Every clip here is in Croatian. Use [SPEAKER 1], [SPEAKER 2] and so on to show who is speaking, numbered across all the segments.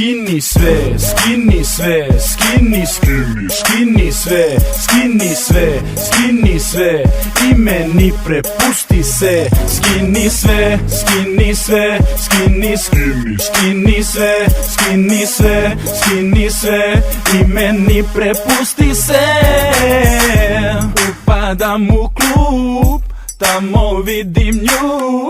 [SPEAKER 1] skini sve, skini sve, skini, skini sve, skini sve, skini sve i meni prepusti se. Skini sve, skini sve, skini, skini, skini sve, skini sve, skini sve i meni prepusti se. Upadam u klub, tamo vidim nju,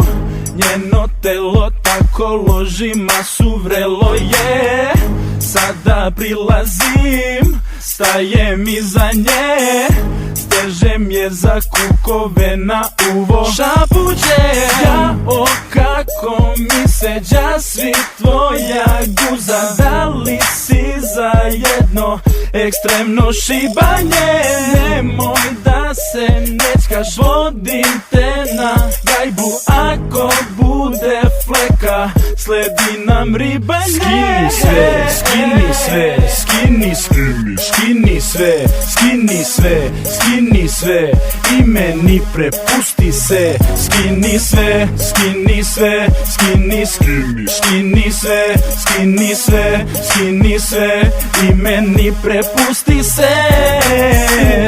[SPEAKER 1] njeno telo tako loži masu, vrelo je. Sada prilazim, stajem iza nje, stežem je za kukove na uvo. Šapuće, jao kako mi se đasvi tvoja guza. Da li si za jedno ekstremno šibanje? Nemoj da se nećkaš, vodim te na gajbu. Ako bude fleka, sledi nam ribanje. Skini sve, skini sve, skini, skini, skini sve, skini sve, skini sve i meni prepusti se. Skini sve, skini sve, skini, skini, skini sve, skini sve, skini sve i meni prepusti se.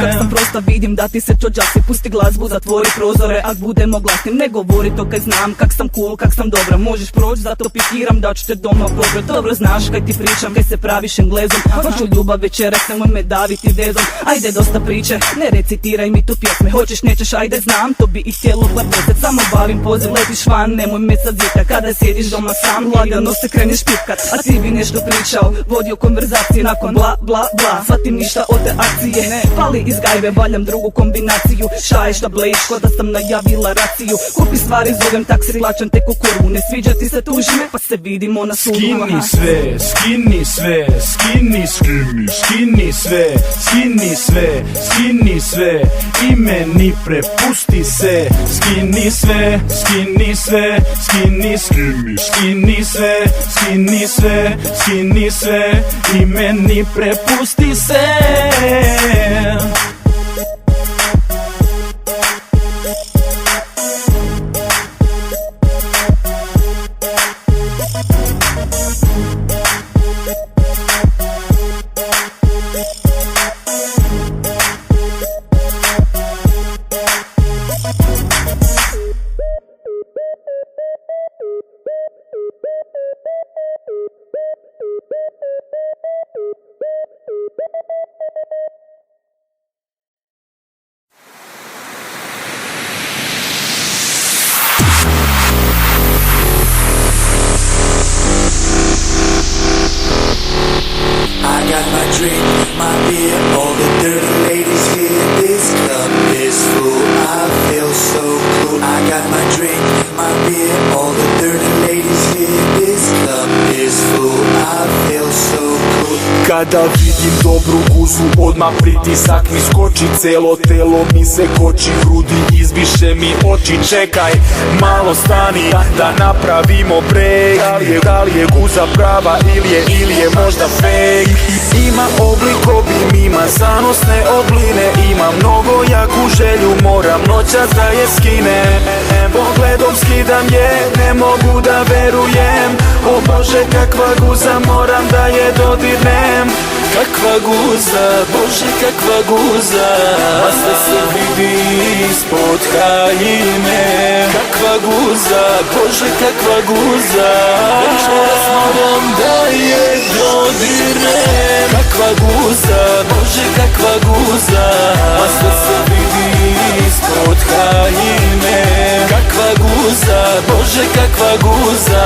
[SPEAKER 2] Kad sam prosta vidim da ti se čođasi, pusti glazbu, zatvori prozore. Ak budemo glasni ne govori to, kaj znam kak sam cool, kak sam dobra. Možeš proć, zato pikiram da ću te doma probrat. Dobro znaš kaj ti pričam, kaj se praviš Englezom. Hoću ljubav večeras, nemoj me daviti vezom. Ajde dosta priče, ne recitiraj mi tu pjesme. Hoćeš nećeš, ajde znam, to bi i htjelo gledat. Samo bavim poziv, letiš van, nemoj me sad zita. Kada sjediš doma sam, lagano se kreniš pipkat. A ti bi nešto pričao, vodio konverzacije nakon bla bla bla. Svatim ništa od te akcije, ne pali iz gajbe, valjam drugu kombinaciju. Šaješ da blejiš, ko da sam najavila raciju. Kupi stvari, zovem taksi, plaćam tek u kurvu. Ne sviđa ti se, tuži me, pa se vidimo na sudu.
[SPEAKER 1] Skini sve, skini sve, skini, skini, skini sve, skini sve, skini sve i meni prepusti se. Skini sve, skini sve, skini, skini, skini sve, skini sve, skini sve i meni prepusti se.
[SPEAKER 3] My beer, all the dirty ladies here. This club is full, I feel so cool. I got my drink, my beer, all the dirty ladies here. This club is full, I feel so cool.
[SPEAKER 4] Kada vidim dobru guzu, odmah pritisak mi skoči. Celo telo mi se koči, grudi izbiše mi oči. Čekaj, malo stani, da napravimo break. Da li je guza prava ili je možda fake? Ima oblik obim, ima zanosne obline. Ima mnogo jaku želju, moram noćas da je skinem. Pogledom skidam je, ne mogu da verujem. O Bože kakva guza, moram da je dodirnem. Kakva guza, Bože kakva guza, a sve se vidi ispod haljine. Kakva guza, Bože kakva guza, večeras moram da je dodirnem. Kakva guza, Bože kakva guza, a sve se vidi ispod haljine. Kakva guza, Bože kakva guza,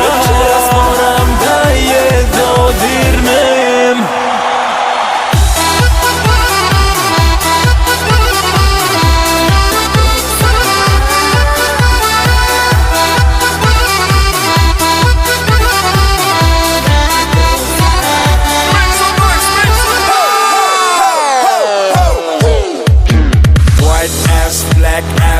[SPEAKER 4] večeras moram da je dodirnem.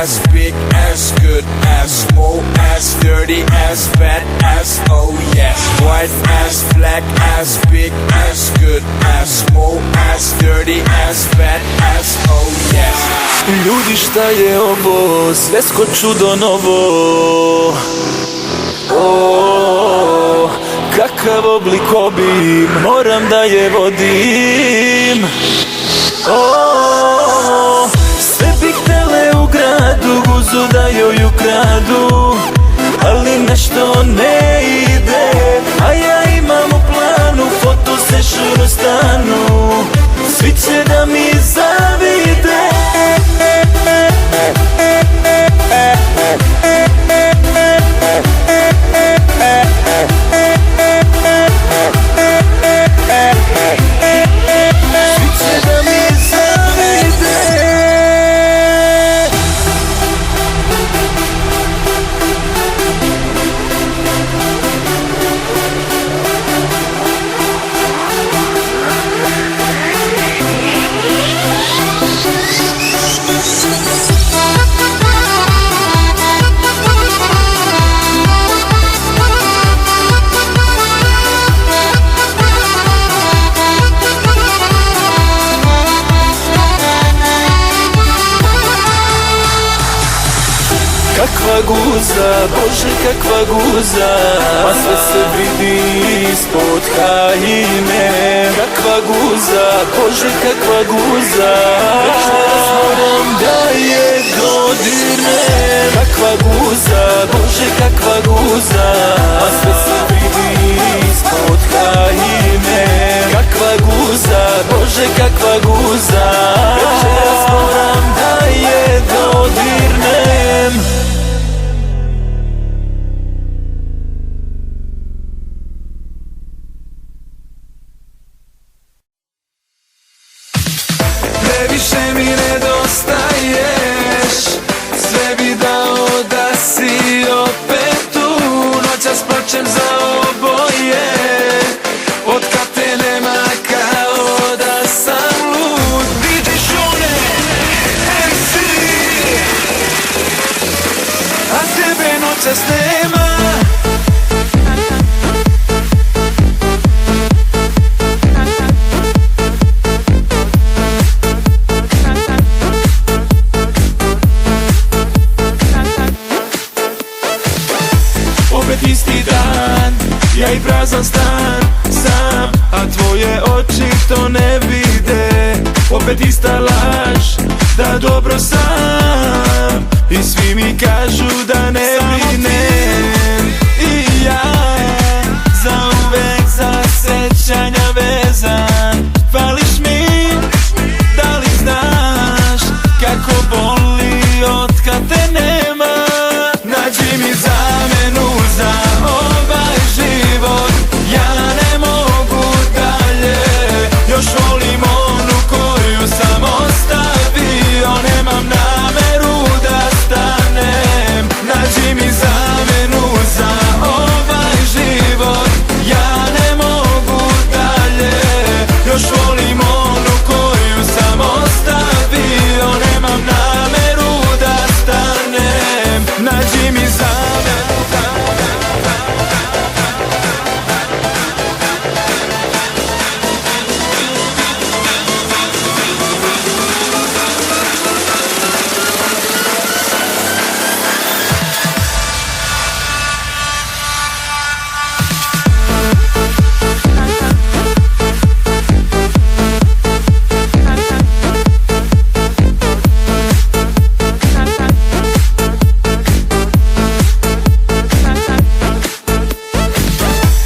[SPEAKER 3] Ass, big ass, good ass, small ass, dirty ass, fat ass, oh yes. White ass, black ass, big ass, good ass, small ass, dirty ass, fat ass, oh yes.
[SPEAKER 4] Ljudi šta je ovo, svesko čudo novo. kakav oblik obim, moram da je vodim. Sve bih htele u gradu, guzu da joj ukradu, ali nešto ne ide, a ja imam u planu fotosession u stanu, svi će da mi zavide. Kakva guza, Bože kakva guza, a sve se vidi ispod haljine. Kakva guza, Bože kakva guza, večeras moram da je dodirnem. Kakva guza, Bože kakva guza, a sve se vidi ispod haljine. Kakva guza, Bože kakva guza, večeras moram da je dodirnem.
[SPEAKER 3] Previše mi nedostaješ, sve bi dao da si opet tu. Noćas plačem za oboje, od kad te nema kao da sam lud. DJ Šone, MC, a tebe noćas nema. Opet isti dan, ja i prazan stan sam, a tvoje oči to ne vide. Opet ista laž, da dobro sam, i svi mi kažu da ne brinem. I ja, zauvek za sećanja vezan. Fališ mi, da li znaš kako boli od kad te nema? Nađi mi zamenu za ovaj život, ja ne mogu dalje. Još volim onu koju sam ostavio, nemam nameru da stanem. Nađi mi zamenu za ovaj život, ja ne mogu dalje. Još volim onu koju sam ostavio, nemam nameru da stanem. Nađi mi zamenu.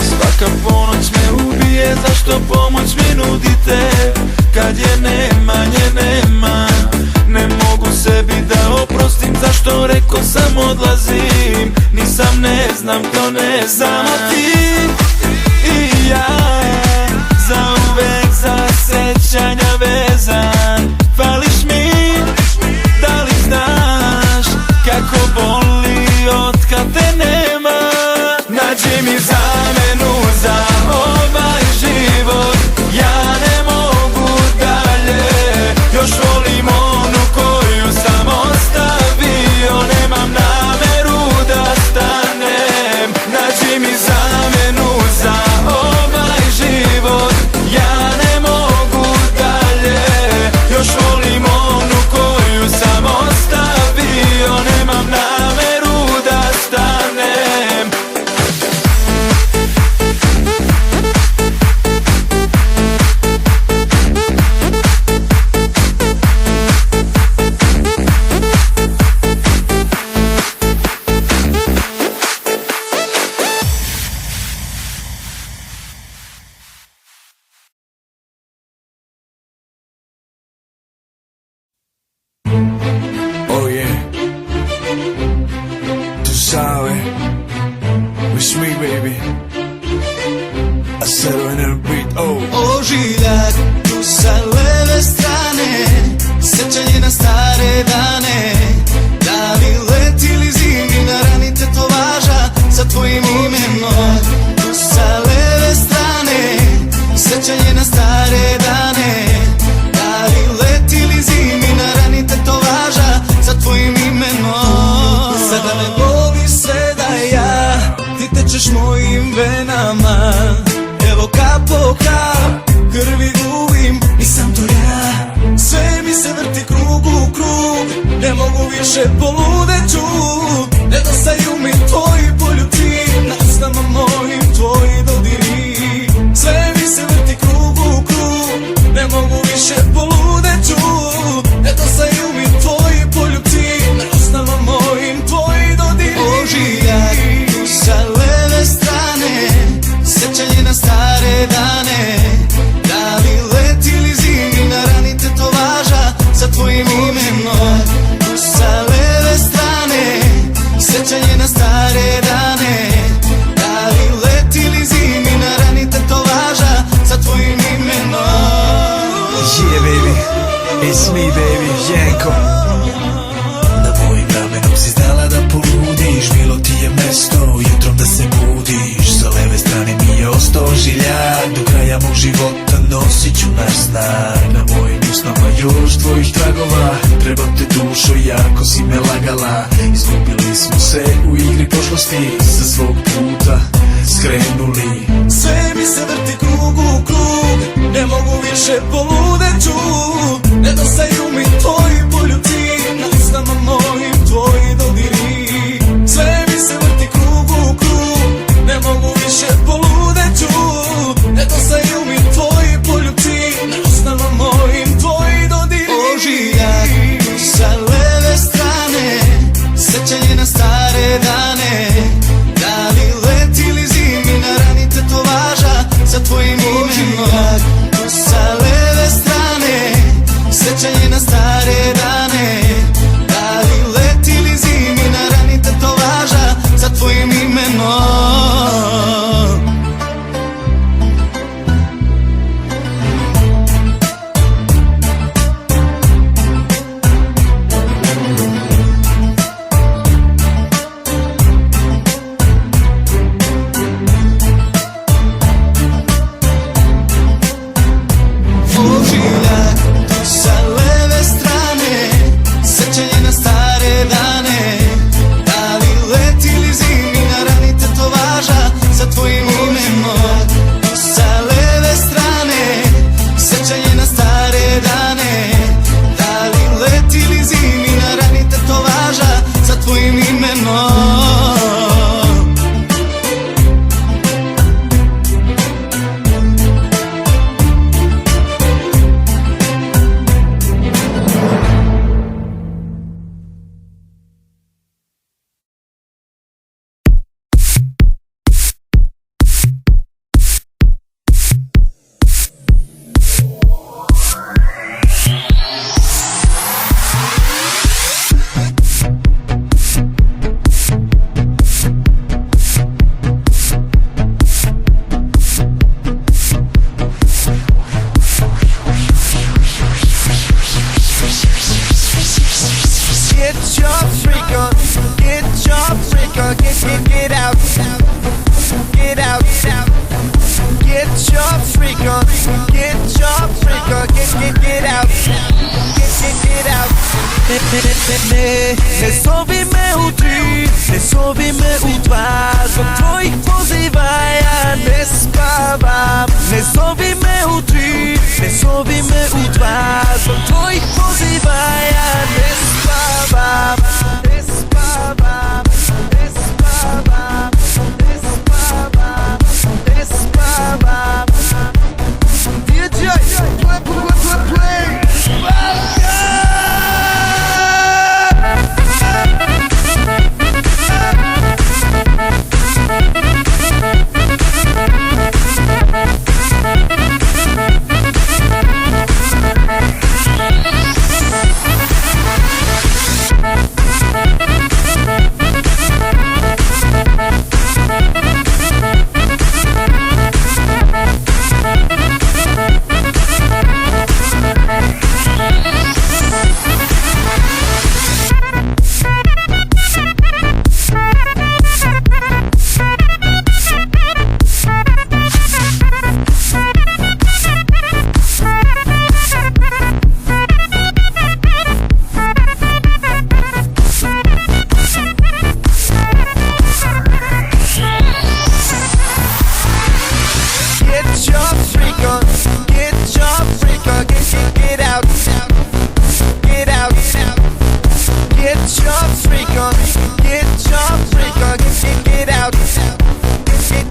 [SPEAKER 3] Svaka ponoć me ubije, zašto pomoć mi nudite? Kad je nema, nje nema. Ne mogu sebi da oprostim, zašto reko sam odlazim. Nisam, ne znam, to ne znam. A ti i ja, zauvek za sećanja vezan. Fališ mi, da li znaš kako boli od kad te nema? Nađi mi zamenu za ovaj život, ja ne mogu dalje. Još volim onu koju sam ostavio, nemam nameru da stanem. Nađi mi zamenu za ovaj život, ja ne mogu dalje. It's me, baby. I said on a beat, oh.
[SPEAKER 5] Ožiljak, tu sa leve strane, sećanje na stare dane. Da li letili zimi na rani tetovaža sa tvojim imenom. Tu sa leve strane, sećanje na stare dane. Da li letili zimi na rani tetovaža sa tvojim imenom. Sada me boli sve da ja, ti tečeš mojim venama. Evo kap po kap, krvi gubim, nisam to ja. Sve mi se vrti krug u krug, ne mogu više poludeću. Nedostaju mi tvoji poljuti, na usnama mojim tvoji dodiri. Sve mi se vrti krug u krug, ne mogu više poludeću. Nedostaju mi tvoji poljuti, na usnama mojim tvoji dodiri. Ožiljak, tu sa leve strane, sećanje na stare dane. Da li letili zimi na rani tetovaža sa tvojim imenom. Tu sa leve strane, sećanje na stare dane. Da li letili zimi na rani tetovaža sa tvojim imenom.
[SPEAKER 3] Yeah, baby. It's me, baby. Janko. Na mojim ramenom si znala da poludiš. Bilo ti je mesto jutrom da se budiš. Sa leve strane mi je ostao žiljak. Do kraja mog života nosit ću naš znak. Na mojim usnama još tvojih tragova. Trebam te dušo, jako si me lagala. Izgubili smo se u igri prošlosti. Sa svog puta skrenuli.
[SPEAKER 5] Sve mi se vrti krug u krug, ne mogu više poludeću. Nedostaju mi tvoji poljuti, na usnama mojim tvoji dodiri. Sve mi se vrti krug u krug, ne mogu više poludeću. Nedostaju mi tvoji poljuti, na usnama mojim tvoji dodiri. Ožiljak, tu sa leve strane, sećanje na stare dane. Da li letili zimi na rani tetovaža sa tvojim imenom. Tu sa leve strane, sećanje na stare dane. Da li letili zimi na rani tetovaža sa tvojim imenom. Ožiljak, tu sa leve strane, sećanje na stare dane. Da li letili zimi na rani tetovaža sa tvojim imenom. Tu sa leve strane, sećanje na stare dane. Da li letili zimi na rani tetovaža sa tvojim imenom.
[SPEAKER 6] Get your freak on, get out, get out, get your freak on, get out, get out. Ne zovi me u 3, ne zovi me u 2, zbog tvojih poziva ja ne spavam. Ne zovi me u 3, ne zovi me u 2, zbog tvojih poziva ja ne spavam. Ne spavam, ne spavam, ne spavam, ne spavam. DJ, play. Welcome.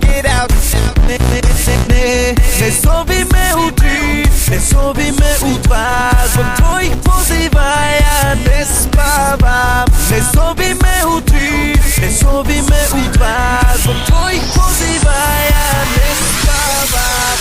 [SPEAKER 6] Get out. Ne zovi me u 3, ne zovi me u 2. Zbog tvojih poziva ja ne spavam. Ne zovi me u 3, ne zovi me u 2. Zbog tvojih poziva ja ne spavam.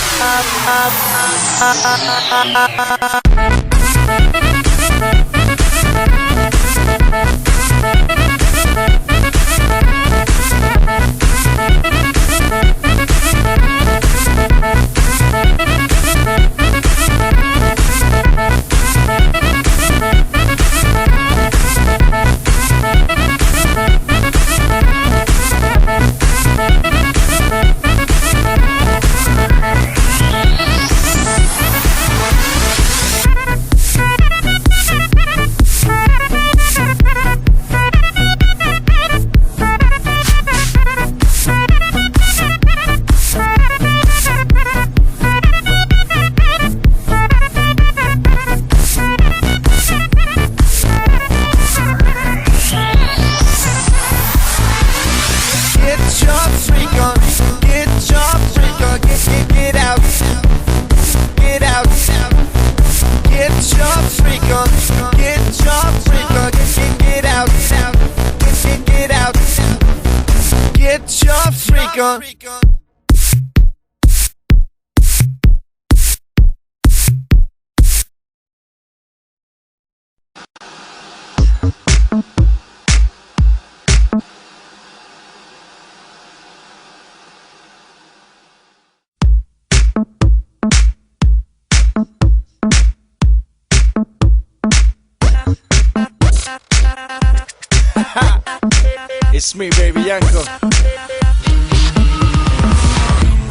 [SPEAKER 3] It's me, baby Janko.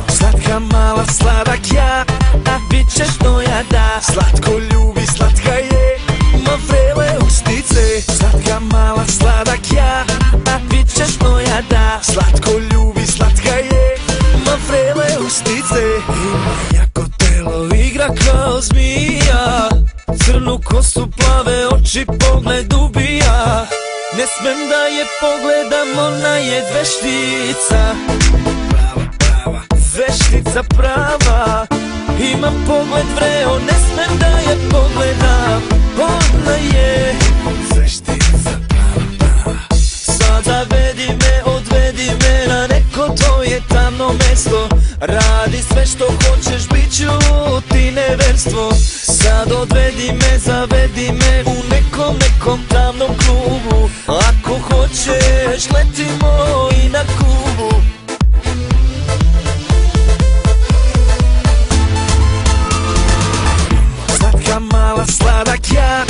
[SPEAKER 6] Slatka mala, sladak ja, bit ćeš moja da.
[SPEAKER 4] Slatko ljubi, slatka je,
[SPEAKER 6] Ma vrele ustice. Slatka mala, sladak ja, bit ćeš moja da.
[SPEAKER 4] slatko ljubi, slatka je.
[SPEAKER 6] Ma vrele ustice. Ima jako telo, igra kao zmija. Crnu kosu, plave oči, pogled ubija. Ne smem da je pogledam, ona je veštica. Veštica prava. Imam pogled vreo, ne smem da je pogledam. Ona je
[SPEAKER 4] Veštica prava.
[SPEAKER 6] Sad zavedi me, odvedi me na neko tvoje tamno mesto. Radi sve što hoćeš, bit ću ti neverstvo. Sad odvedi me, zavedi me u nekom tamnom klubu. Ako hoćeš, letimo i na Kubu. Slatka mala, sladak ja,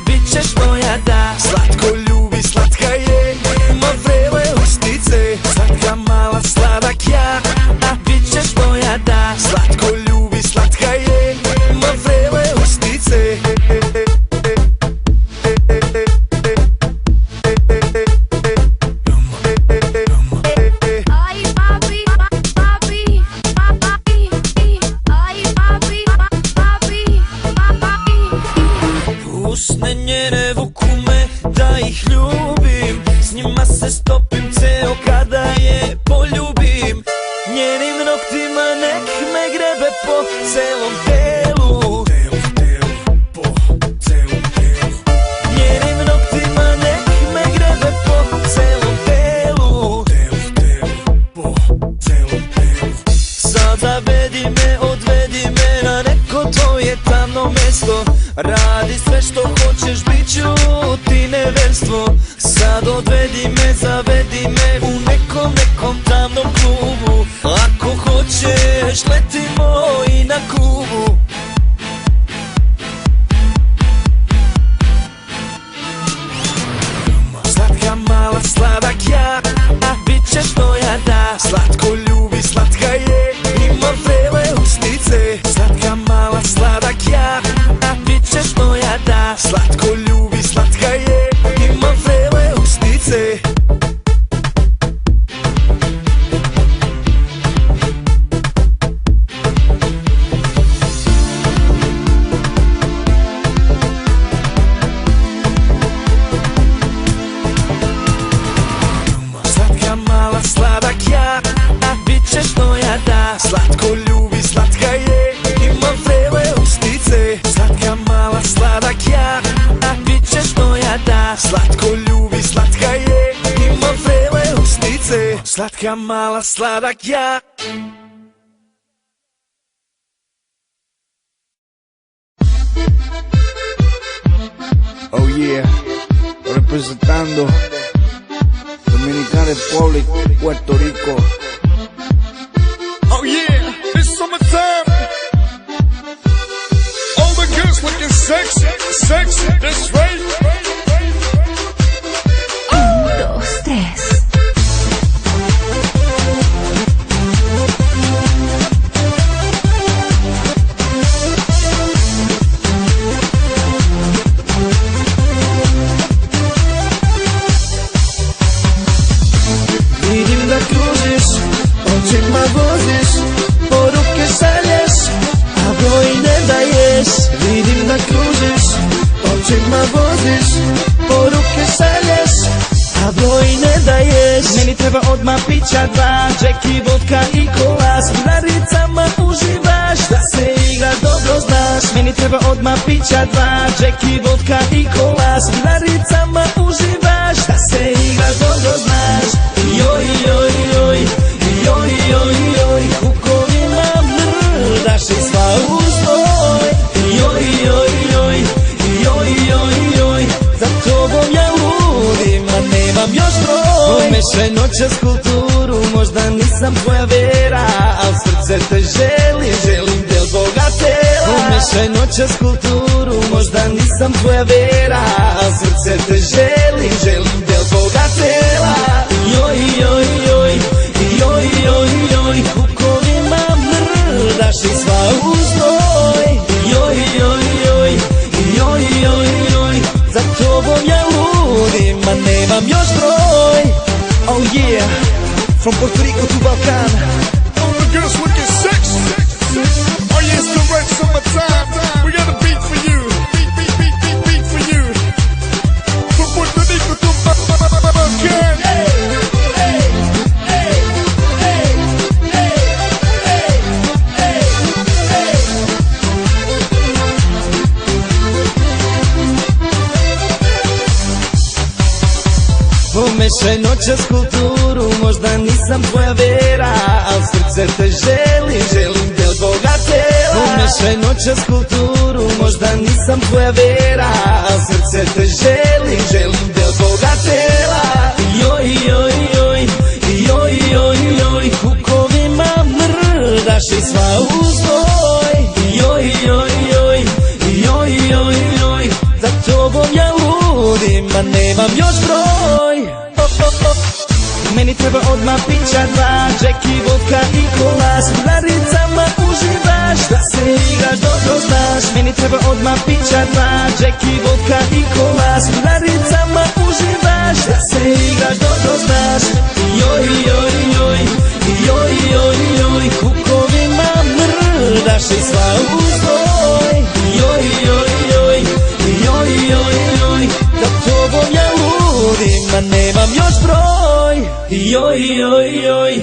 [SPEAKER 6] bit ćeš moja da.
[SPEAKER 4] Slatko ljubi, slatka je.
[SPEAKER 6] Ma vrele ustice. Slatka mala, sladak ja, bit ćeš moja da.
[SPEAKER 4] Slatko ljubi, slatka je.
[SPEAKER 6] Ma vrele ustice.
[SPEAKER 7] Ay papi, papi, papi, ay papi, papi, papi.
[SPEAKER 6] Usne njene vuku me da ih ljubim. S njima se stopim ceo kada je poljubim. Njenim noktima nek me grebe po celom telu.
[SPEAKER 4] Po celom telu.
[SPEAKER 6] Njenim noktima nek me grebe po celom telu.
[SPEAKER 4] Po celom telu.
[SPEAKER 6] Sad zavedi me, odvedi me na neko tvoje tamno mesto. Radi sve što hoćeš, bit ću ti neverstvo. Sad odvedi me, zavedi me u nekom tamnom klubu. Ako hoćeš, letimo i na Kubu. Slatka mala, sladak ja, bit ćeš moja da.
[SPEAKER 4] Slatko ljubi, slatka je.
[SPEAKER 6] Ima vrele ustice. Slatka mala, sladak ja, bit ćeš moja da.
[SPEAKER 4] Slatko ljubi, slatka je.
[SPEAKER 6] Ima vrele ustice. Slatka mala, sladak ja.
[SPEAKER 8] Oh yeah, representando Dominicana Republic, Puerto Rico.
[SPEAKER 3] Oh yeah, it's summertime. All the girls looking sexy, sexy, that's right.
[SPEAKER 7] 1, 2, 3.
[SPEAKER 6] Vidim da kružiš, očima voziš, poruke šalješ, a broj ne daješ. Vidim da kružiš, očima voziš, poruke šalješ, a broj ne daješ. Meni treba odmah pića dva, Jackie, vodka i kola. S vinaricama uživaš, da se igra dobro znaš. Meni treba odmah pića dva, Jackie, vodka i kola. S vinaricama uživaš, da se igra dobro znaš. Joj, joj, joj, joj, joj, joj, kukovima mrdaš i sva uznoj. Joj, joj, joj, joj, joj, joj, za tobom ja ludim, a nemam još broj. Pomešaj noćas kulturu, možda nisam tvoja vera, al srce te želim, želim del Boga tela. Pomešaj noćas kulturu, možda nisam tvoja vera, al srce te želim, želim del Boga tela. Joj, joj, joj, joj, joj, joj, kukovima mrdaš i sva uznoj. Joj, joj, joj, joj, joj, joj, za tobom ja ludim, a nemam još broj. Oh yeah, from Puerto Rico to Balkan.
[SPEAKER 3] All the girls looking sexy. Oh yeah, it's the right summertime. We got a beat for you. Beat, beat, beat, beat, beat for you. From Puerto Rico to Balkan.
[SPEAKER 6] Pomešaj noćas kulturu, možda nisam tvoja vera, al srce te želim, želim del Boga tela. Pomešaj noćas kulturu, možda nisam tvoja vera, al srce te želim, želim del Boga tela. Joj, joj, joj, joj, joj, joj, kukovima mrdaš i sva uznoj. Joj, joj, joj, joj, joj, joj, za tobom ja ludim, a nemam još broj. Meni treba odmah pića dva, Jackie, vodka i kola. S vinaricama uživaš, da se igraš dobro znaš. Meni treba odmah pića dva, Jackie, vodka i kola. S vinaricama uživaš, da se igraš dobro znaš. Joj, joj, joj, joj, joj, joj, kukovima mrdaš i sva uznoj. Joj, joj, joj, joj, joj, joj, za tobom ja ludim, a nemam još broj. Joj, joj, joj.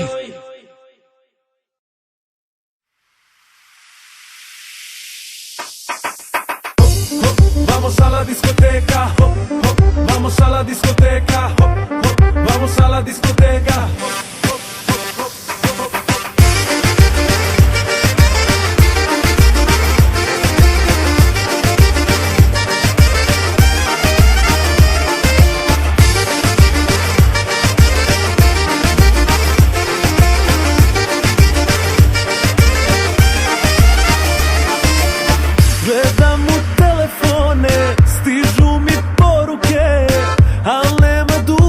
[SPEAKER 1] Vamos a la discoteca, vamos a la discoteca, vamos a la discoteca.
[SPEAKER 6] Gledam u telefone, stižu mi poruke, al nema duše.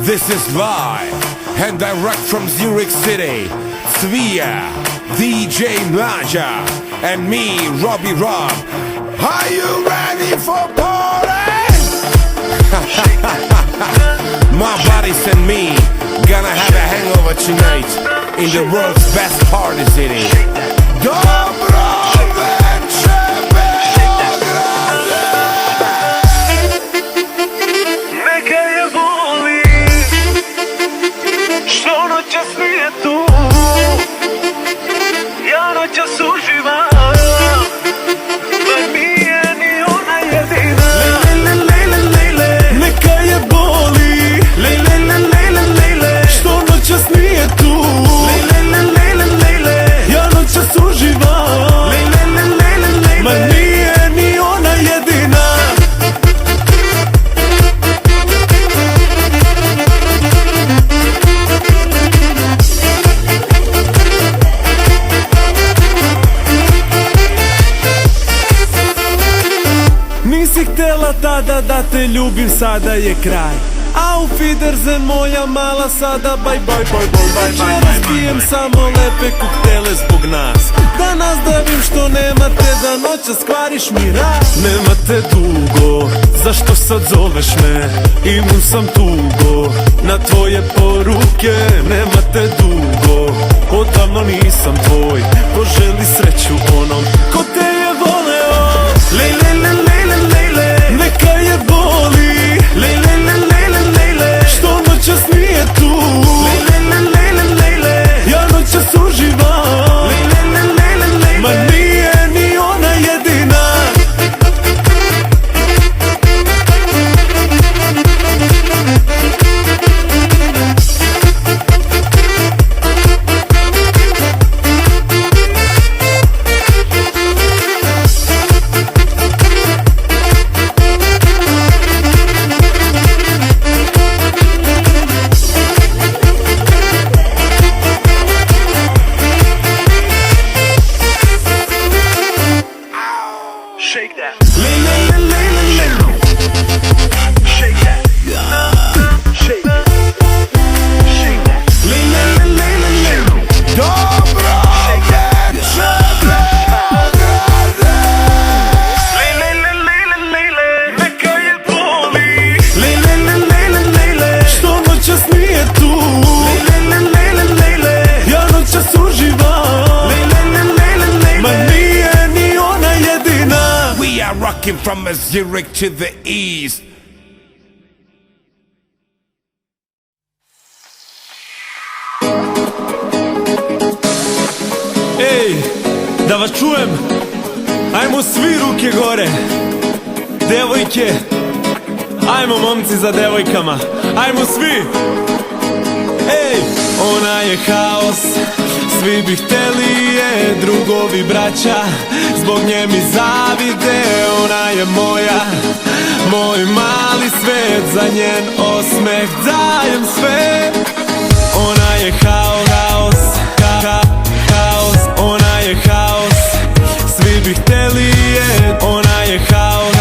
[SPEAKER 3] This is live and direct from Zurich City. Svia, DJ Mlađa, and me, Robbie Rob. Are you ready for party? My buddies and me gonna have a hangover tonight in the world's best party city. Dobro večer, Beograde!
[SPEAKER 6] Neka je boli što noćas nije tu, ja noćas uživam, pa nije ni ona jedina. Neka je boli što noćas nije tu, ja noćas uživam, ma nije ni ona jedina. Nisi htjela tada da te ljubim, sada je kraj. Auf Wiedersehen moja mala, sada bye bye bye bye bye. Večeras pijem samo lepe koktele zbog nas, da nazdravim što nemate, da noćas kvariš mi rad. Nemate dugo, zašto sad zoveš me, imam sam tugo na tvoje poruke. Nemate dugo, odavno nisam tvoj, poželi sreću onom ko te je voleo. Neka je boli što noćas nije tu, ja noćas uživam, ma nije ni ona jedina. Shake that. Shake that. Shake that. Shake that.
[SPEAKER 3] Dobro večer, Beograde!
[SPEAKER 6] Neka je boli što noćas nije tu, ja noćas uživam, ma nije ni ona jedina.
[SPEAKER 3] We are rocking from Zurich to the east.
[SPEAKER 6] Ej, da vas čujem, ajmo svi ruke gore. Devojke, ajmo momci za devojkama, ajmo svi. Ej, ona je haos, svi bi hteli je, drugovi braća, zbog nje mi zavide. Ona je moja, moj mali svet, za njen osmeh dajem sve. Ona je haos, haos, ona je haos, svi bi hteli je. Ona je haos,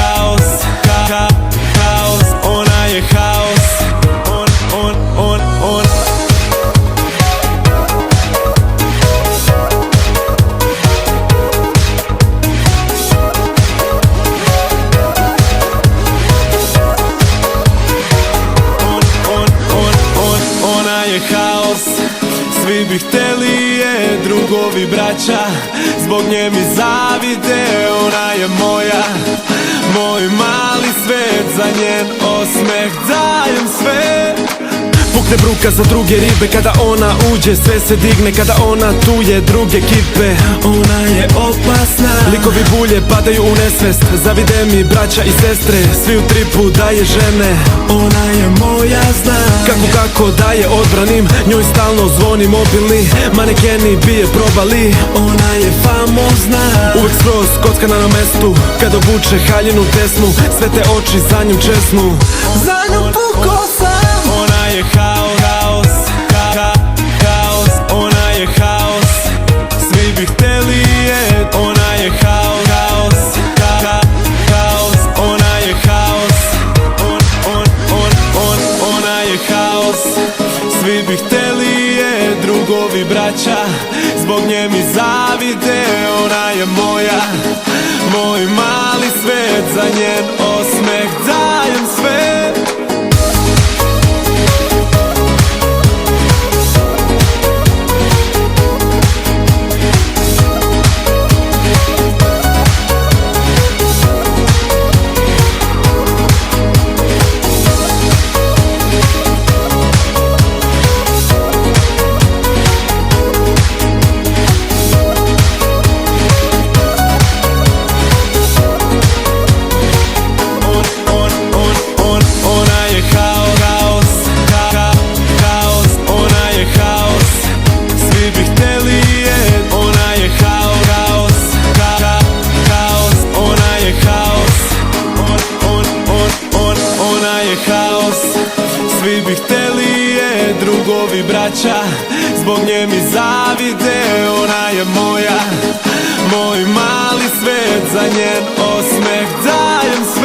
[SPEAKER 6] haos, ona je haos, on. Ona je haos, svi bi hteli je, drugovi braća, zbog nje mi zavide. Ona je moja, moj mali svet, za njen osmeh dajem sve. Pukne bruka za druge ribe, kada ona uđe sve se digne, kada ona tu je druge kipe. Ona je opasna, likovi bulje padaju u nesvest, zavide mi braća i sestre, svi u tripu daje žene. Ona je moja, zna kako da je odbranim, njoj stalno zvoni mobilni, manekeni bi je probali. Ona je famozna, uvek skroz kockana na mestu, kad obuče haljinu tesnu, sve te oči za njom česnu. Za njom puko sam. Ona je haos, ona je haos, svi bi hteli je. Ona je haos, ona je haos, ona je haos.
[SPEAKER 9] Svi bi hteli je, drugovi braća, zbog nje mi zavide. Ona je moja, moj mali svet, za njen osmeh dajem sve. Svi bi hteli je, drugovi braća, zbog nje mi zavide. Ona je moja, moj mali svet, za njen osmeh dajem sve.